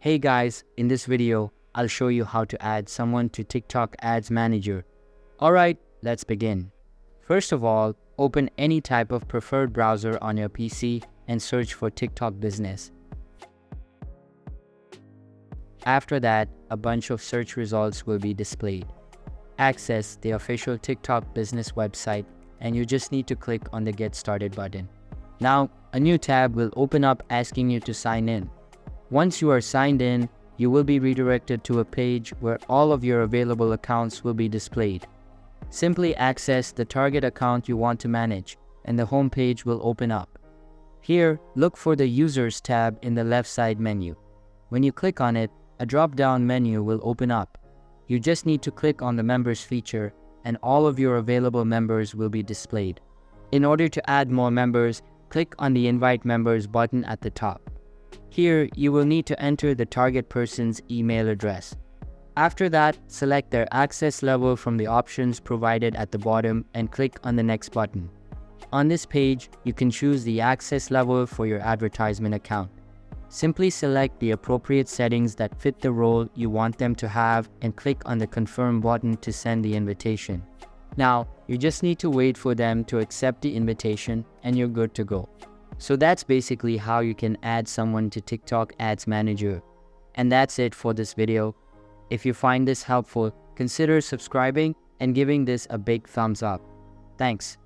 Hey guys, in this video, I'll show you how to add someone to TikTok Ads Manager. Alright, let's begin. First of all, open any type of preferred browser on your PC and search for TikTok Business. After that, a bunch of search results will be displayed. Access the official TikTok Business website and you just need to click on the Get Started button. Now, a new tab will open up asking you to sign in. Once you are signed in, you will be redirected to a page where all of your available accounts will be displayed. Simply access the target account you want to manage, and the home page will open up. Here, look for the Users tab in the left side menu. When you click on it, a drop-down menu will open up. You just need to click on the Members feature, and all of your available members will be displayed. In order to add more members, click on the Invite Members button at the top. Here, you will need to enter the target person's email address. After that, select their access level from the options provided at the bottom and click on the Next button. On this page, you can choose the access level for your advertisement account. Simply select the appropriate settings that fit the role you want them to have and click on the Confirm button to send the invitation. Now, you just need to wait for them to accept the invitation and you're good to go. So that's basically how you can add someone to TikTok Ads Manager. And that's it for this video. If you find this helpful, consider subscribing and giving this a big thumbs up. Thanks.